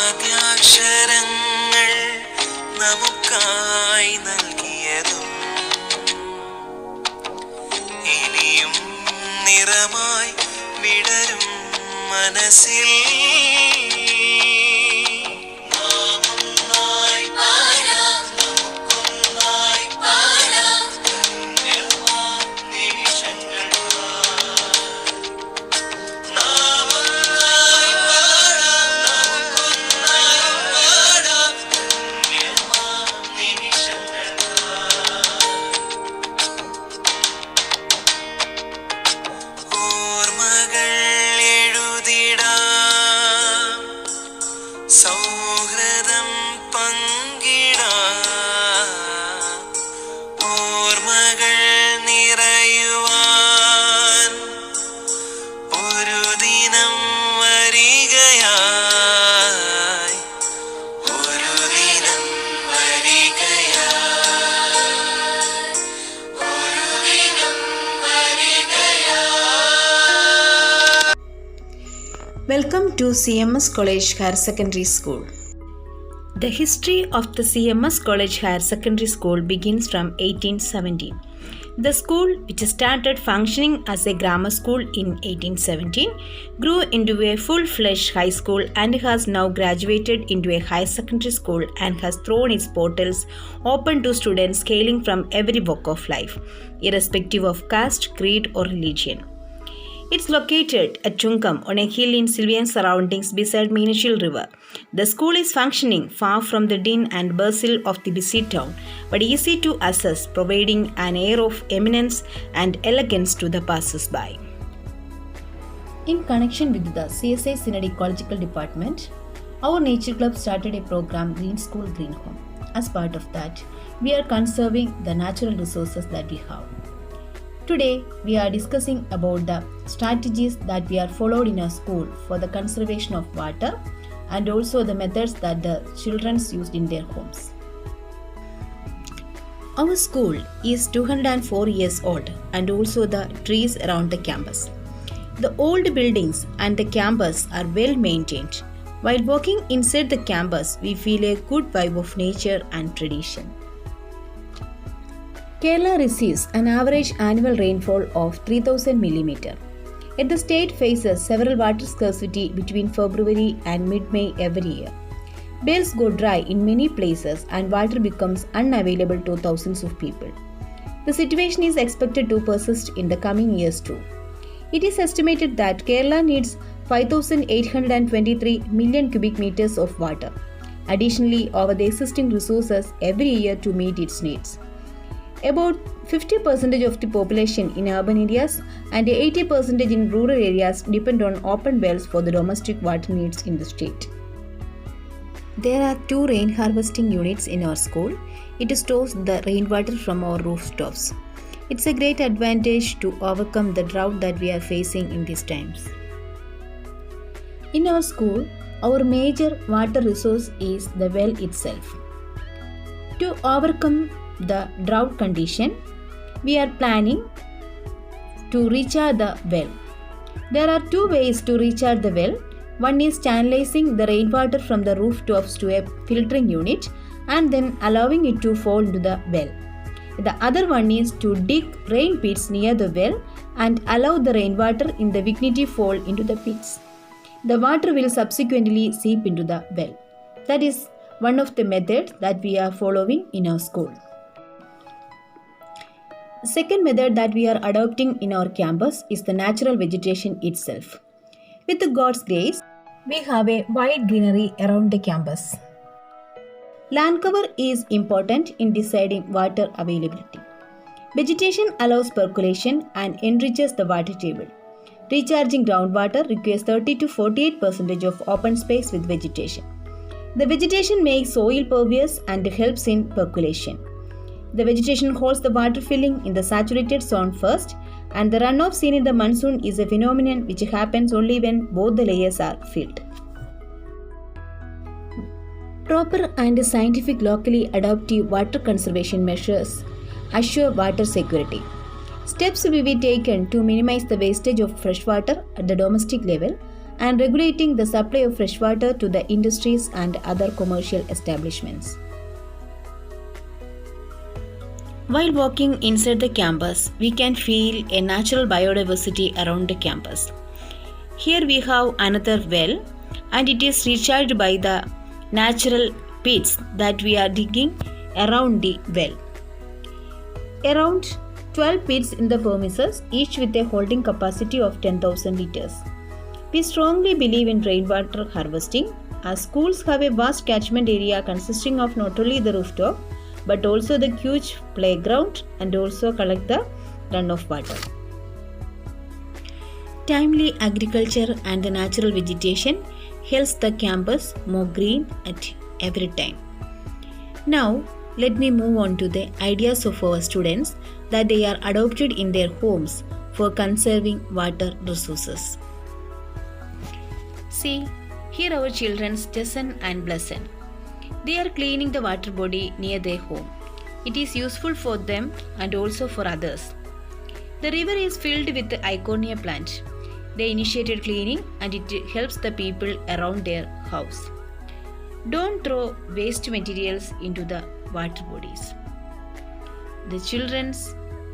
ആദ്യാക്ഷരങ്ങൾ നമുക്കായി നൽകിയതും ഇനിയും നിറമായി വിടരും മനസ്സിൽ സൗഹൃദം പങ്കിടാം ഓർമ്മകൾ നിറയുവാൻ ഒരു ദിനം വരികയായി ഒരു ദിനം വരികയായി ഒരു ദിനം വരികയായി. Welcome to CMS College Higher Secondary School. The history of the CMS College Higher Secondary School begins from 1817. The school, which started functioning as a grammar school in 1817, grew into a full-fledged high school and has now graduated into a higher secondary school and has thrown its portals open to students hailing from every walk of life, irrespective of caste, creed, or religion. It's located at Chungam on a hill in Sylvian surroundings beside Meenachil River. The school is functioning far from the din and bustle of the busy town, but easy to access, providing an air of eminence and elegance to the passers-by. In connection with the CSI Synod Ecological Department, our Nature Club started a program Green School Green Home. As part of that, we are conserving the natural resources that we have. Today, we are discussing about the strategies that we are followed in our school for the conservation of water and also the methods that the children used in their homes. Our school is 204 years old and also the trees around the campus. The old buildings and the campus are well maintained. While walking inside the campus, we feel a good vibe of nature and tradition. Kerala receives an average annual rainfall of 3000 mm. Yet the state faces several water scarcity between February and mid-May every year. Wells go dry in many places and water becomes unavailable to thousands of people. The situation is expected to persist in the coming years too. It is estimated that Kerala needs 5,823 million cubic meters of water, additionally over the existing resources every year to meet its needs. About 50% of the population in urban areas and 80% in rural areas depend on open wells for the domestic water needs in the state. There are 2 rain harvesting units in our school. It stores the rainwater from our rooftops. It's a great advantage to overcome the drought that we are facing in these times. In our school, our major water resource is the well itself. To overcome the drought condition, we are planning to recharge the well. There are 2 ways to recharge the well. One is channelizing the rainwater from the rooftops to a filtering unit and then allowing it to fall into the well. The other one is to dig rain pits near the well and allow the rainwater in the vicinity fall into the pits. The water will subsequently seep into the well. That is one of the methods that we are following in our school. The second method that we are adopting in our campus is the natural vegetation itself. With God's grace, we have a wide greenery around the campus. Land cover is important in deciding water availability. Vegetation allows percolation and enriches the water table. Recharging groundwater requires 30 to 48% of open space with vegetation. The vegetation makes soil pervious and helps in percolation. The vegetation holds the water filling in the saturated zone first, and the runoff seen in the monsoon is a phenomenon which happens only when both the layers are filled. Proper and scientific locally adaptive water conservation measures assure water security. Steps will be taken to minimize the wastage of fresh water at the domestic level and regulating the supply of fresh water to the industries and other commercial establishments. While walking inside the campus, we can feel a natural biodiversity around the campus. Here we have another well, and it is recharged by the natural pits that we are digging around the well. Around 12 pits in the premises, each with a holding capacity of 10,000 liters. We strongly believe in rainwater harvesting, as schools have a vast catchment area consisting of not only the rooftop but also the huge playground and also collect the runoff water. Timely agriculture and the natural vegetation helps the campus more green at every time. Now, let me move on to the ideas of our students that they are adopted in their homes for conserving water resources. See, here our children Jason and Blessing. They are cleaning the water body near their home. It is useful for them and also for others. The river is filled with the Iconia plant. They initiated cleaning and it helps the people around their house. Don't throw waste materials into the water bodies. The children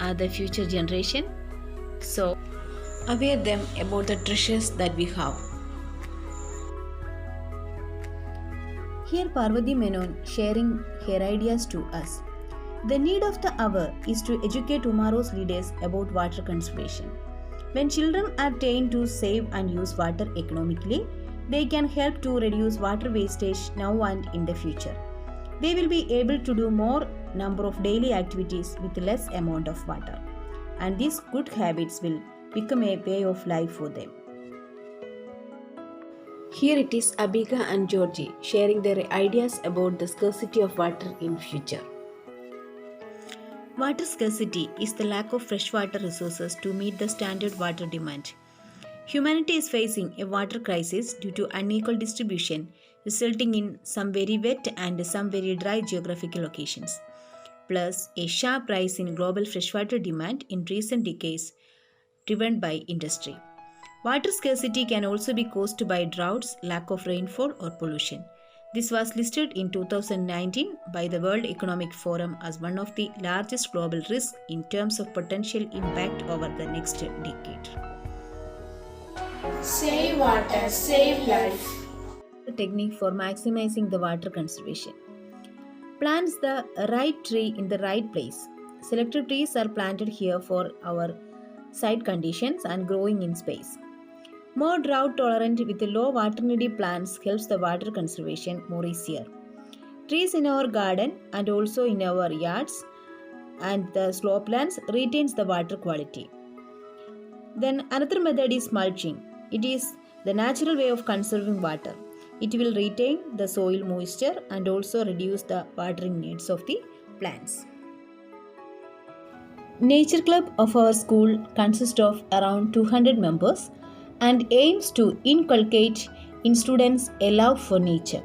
are the future generation, so aware them about the treasures that we have. Here Parvati Menon sharing her ideas to us. The need of the hour is to educate tomorrow's leaders about water conservation. When children are trained to save and use water economically, they can help to reduce water wastage now and in the future. They will be able to do more number of daily activities with less amount of water. And these good habits will become a way of life for them. Here it is Abiga and Georgie sharing their ideas about the scarcity of water in future. Water scarcity is the lack of freshwater resources to meet the standard water demand. Humanity is facing a water crisis due to unequal distribution, resulting in some very wet and some very dry geographical locations, plus a sharp rise in global freshwater demand in recent decades driven by industry. Water scarcity can also be caused by droughts, lack of rainfall, or pollution. This was listed in 2019 by the World Economic Forum as one of the largest global risks in terms of potential impact over the next decade. Save water, save life. The technique for maximizing the water conservation. Plant the right tree in the right place. Selected trees are planted here for our site conditions and growing in space. More drought tolerant with low water needy plants helps the water conservation more easier. Trees in our garden and also in our yards and the slope lands retains the water quality. Then another method is mulching. It is the natural way of conserving water. It will retain the soil moisture and also reduce the watering needs of the plants. Nature Club of our school consists of around 200 members and aims to inculcate in students a love for nature.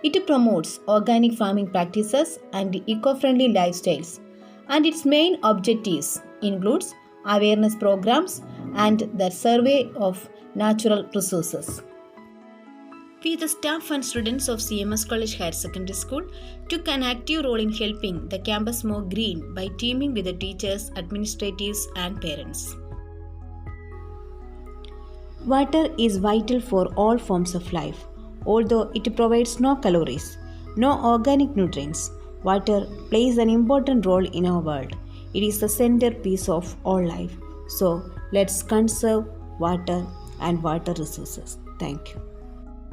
It promotes organic farming practices and eco-friendly lifestyles, and its main objectives includes awareness programs and the survey of natural resources. We, the staff and students of CMS College Higher Secondary School, took an active role in helping the campus more green by teaming with the teachers, administrators, and parents. Water is vital for all forms of life. Although it provides no calories, no organic nutrients, water plays an important role in our world. It is the centerpiece of all life. So, let's conserve water and water resources. Thank you.